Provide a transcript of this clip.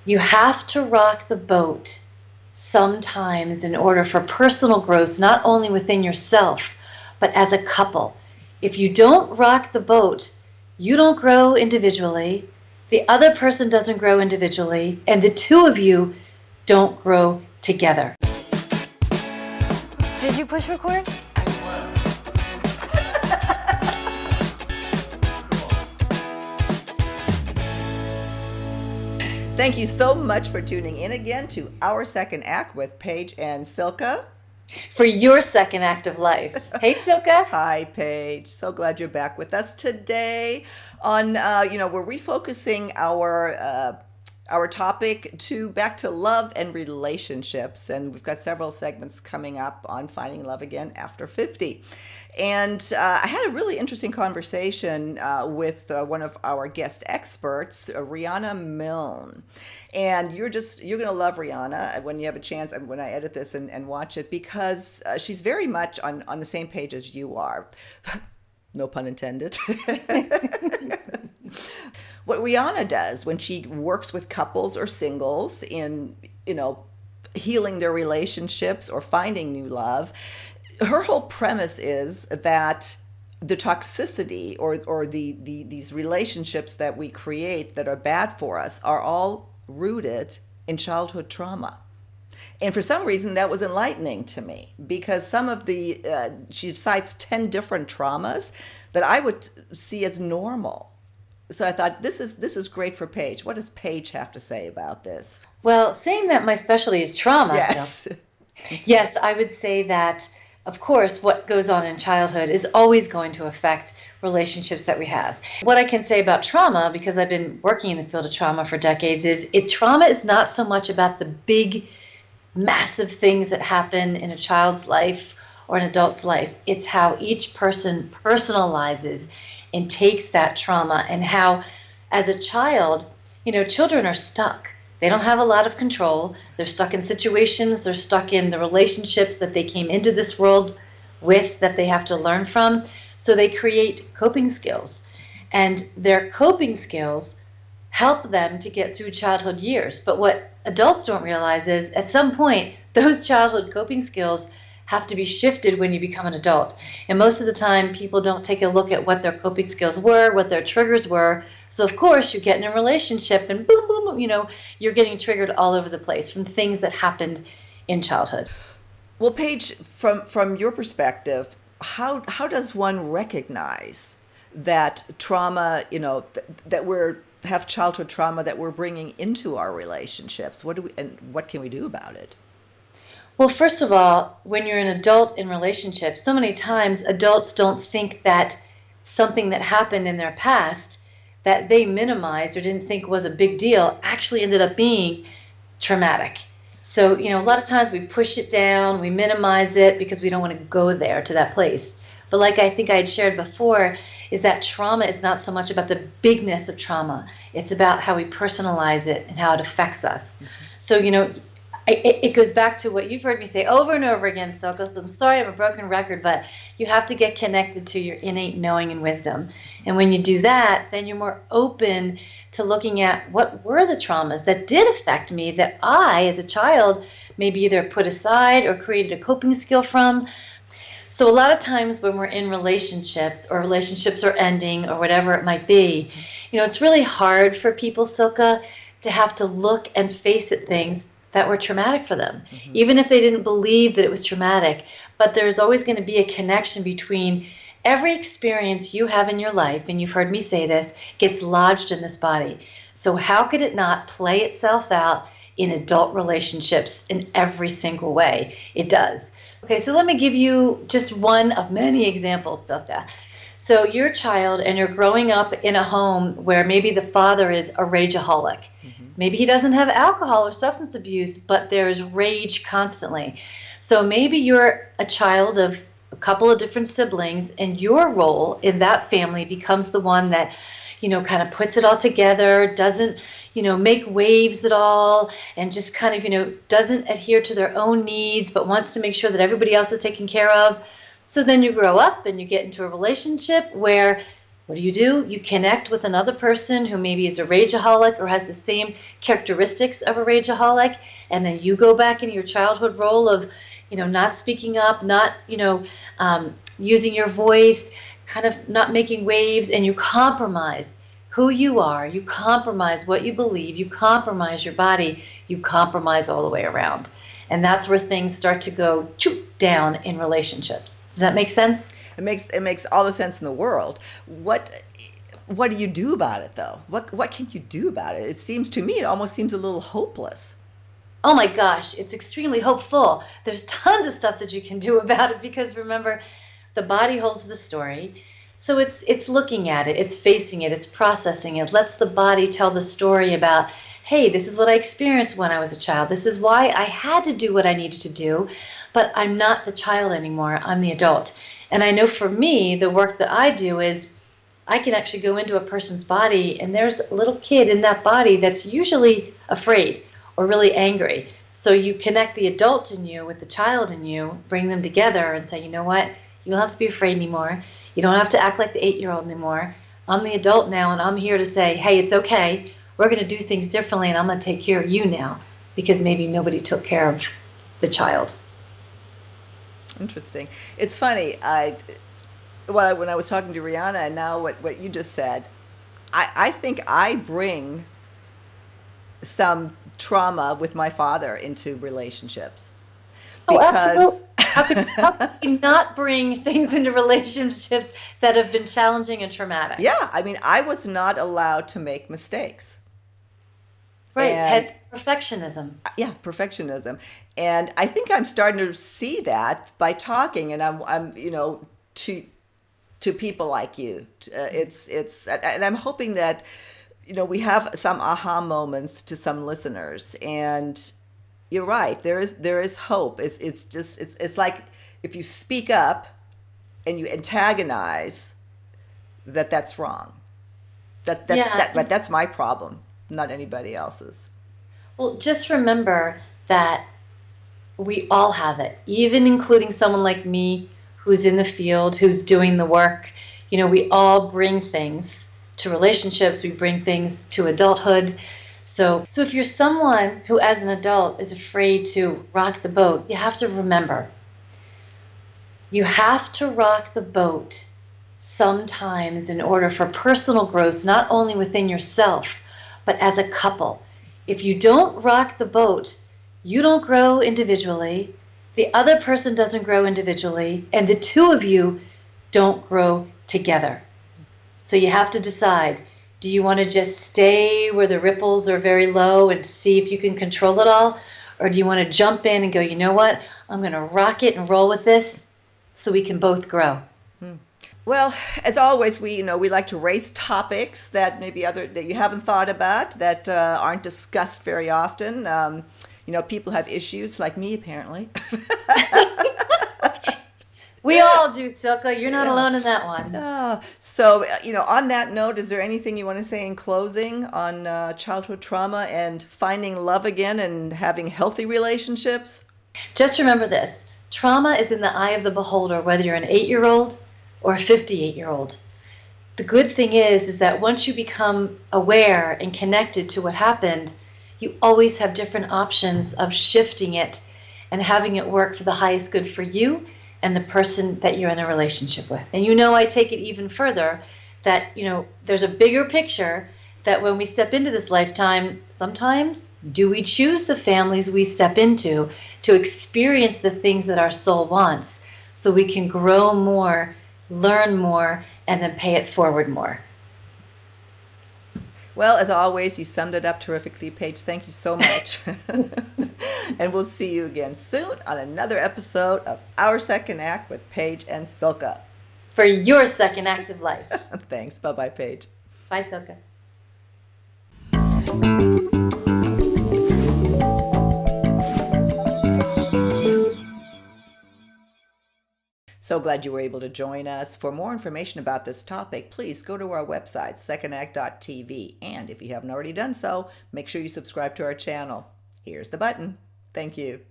You have to rock the boat sometimes in order for personal growth, not only within yourself, but as a couple. If you don't rock the boat, you don't grow individually, the other person doesn't grow individually, and the two of you don't grow together. Did you push record? Thank you so much for tuning in again to Our Second Act with Paige and Silka. For your second act of life. Hey, Silka. Hi, Paige. So glad you're back with us today. On, we're refocusing our topic back to love and relationships, and we've got several segments coming up on finding love again after 50. And I had a really interesting conversation with one of our guest experts, Rihanna Milne. And you're going to love Rihanna when you have a chance, when I edit this and watch it, because she's very much on the same page as you are. No pun intended. What Rihanna does when she works with couples or singles in, healing their relationships or finding new love, her whole premise is that the toxicity or these relationships that we create that are bad for us are all rooted in childhood trauma. And for some reason, that was enlightening to me, because some of she cites 10 different traumas that I would see as normal. So I thought, this is great for Paige. What does Paige have to say about this? Well, saying that my specialty is trauma. Yes. Yes, I would say that, of course, what goes on in childhood is always going to affect relationships that we have. What I can say about trauma, because I've been working in the field of trauma for decades, is trauma is not so much about the big, massive things that happen in a child's life or an adult's life. It's how each person personalizes and takes that trauma, and how, as a child, children are stuck. They don't have a lot of control. They're stuck in situations. They're stuck in the relationships that they came into this world with, that they have to learn from. So they create coping skills. And their coping skills help them to get through childhood years. But what adults don't realize is, at some point, those childhood coping skills have to be shifted when you become an adult. And most of the time, people don't take a look at what their coping skills were, what their triggers were. So, of course, you get in a relationship and boom, boom, you're getting triggered all over the place from things that happened in childhood. Well, Paige, from your perspective, how does one recognize that trauma, that have childhood trauma that we're bringing into our relationships? What can we do about it? Well, first of all, when you're an adult in relationships, so many times adults don't think that something that happened in their past that they minimized or didn't think was a big deal actually ended up being traumatic. So, a lot of times we push it down, we minimize it because we don't want to go there to that place. But like I think I had shared before, is that trauma is not so much about the bigness of trauma. It's about how we personalize it and how it affects us. Mm-hmm. So, it goes back to what you've heard me say over and over again, Soko. So I'm sorry I'm a broken record, but you have to get connected to your innate knowing and wisdom. And when you do that, then you're more open to looking at what were the traumas that did affect me that I, as a child, maybe either put aside or created a coping skill from. So a lot of times when we're in relationships, or relationships are ending, or whatever it might be, it's really hard for people, Silka, to have to look and face at things that were traumatic for them, mm-hmm. even if they didn't believe that it was traumatic. But there's always going to be a connection between every experience you have in your life, and you've heard me say this, gets lodged in this body. So how could it not play itself out in adult relationships in every single way? It does. Okay, so let me give you just one of many examples, Silka. So you're a child and you're growing up in a home where maybe the father is a rageaholic. Mm-hmm. Maybe he doesn't have alcohol or substance abuse, but there's rage constantly. So maybe you're a child of a couple of different siblings, and your role in that family becomes the one that, kind of puts it all together, doesn't, make waves at all, and just kind of, doesn't adhere to their own needs, but wants to make sure that everybody else is taken care of. So then you grow up and you get into a relationship where What do? You connect with another person who maybe is a rageaholic or has the same characteristics of a rageaholic, and then you go back into your childhood role of, not speaking up, not, using your voice, kind of not making waves, and you compromise who you are, you compromise what you believe, you compromise your body, you compromise all the way around. And that's where things start to go down in relationships. Does that make sense? It makes all the sense in the world. What do you do about it though? What can you do about it? It seems to me, it almost seems a little hopeless. Oh my gosh, it's extremely hopeful. There's tons of stuff that you can do about it because remember, the body holds the story. So it's looking at it, it's facing it, it's processing it. Lets the body tell the story about, hey, this is what I experienced when I was a child. This is why I had to do what I needed to do, but I'm not the child anymore. I'm the adult. And I know for me, the work that I do is I can actually go into a person's body and there's a little kid in that body that's usually afraid or really angry. So you connect the adult in you with the child in you, bring them together and say, you know what? You don't have to be afraid anymore. You don't have to act like the 8-year-old anymore. I'm the adult now and I'm here to say, hey, it's okay. We're going to do things differently and I'm going to take care of you now because maybe nobody took care of the child. Interesting. It's funny. When I was talking to Rihanna and now what you just said, I think I bring some trauma with my father into relationships Oh, because absolutely. How could you not bring things into relationships that have been challenging and traumatic? yeah, I mean, I was not allowed to make mistakes. Right. And Had perfectionism. yeah, perfectionism. And I think I'm starting to see that by talking and I'm to people like you. And I'm hoping that we have some aha moments to some listeners. And you're right, there is hope. It's like if you speak up and you antagonize, that's wrong. Yeah. But that's my problem, not anybody else's. Well, just remember that we all have it, even including someone like me who's in the field, who's doing the work. We all bring things to relationships, we bring things to adulthood. So if you're someone who as an adult is afraid to rock the boat, you have to remember, you have to rock the boat sometimes in order for personal growth, not only within yourself, but as a couple. If you don't rock the boat, you don't grow individually, the other person doesn't grow individually, and the two of you don't grow together. So you have to decide, do you want to just stay where the ripples are very low and see if you can control it all? Or do you want to jump in and go, you know what, I'm going to rock it and roll with this so we can both grow? Well, as always, we like to raise topics that maybe that you haven't thought about, that aren't discussed very often. People have issues like me, apparently. We all do, Silka. You're not Yeah. alone in that one. On that note, is there anything you want to say in closing on childhood trauma and finding love again and having healthy relationships? Just remember this. Trauma is in the eye of the beholder, whether you're an 8-year-old or a 58-year-old. The good thing is that once you become aware and connected to what happened, you always have different options of shifting it and having it work for the highest good for you and the person that you're in a relationship with. And I take it even further that, there's a bigger picture that when we step into this lifetime, sometimes do we choose the families we step into to experience the things that our soul wants so we can grow more, learn more, and then pay it forward more. Well, as always, you summed it up terrifically, Paige. Thank you so much. And we'll see you again soon on another episode of Our Second Act with Paige and Silka. For your second active life. Thanks. Bye-bye, Paige. Bye, Silka. So glad you were able to join us. For more information about this topic, please go to our website, secondact.tv. And if you haven't already done so, make sure you subscribe to our channel. Here's the button. Thank you.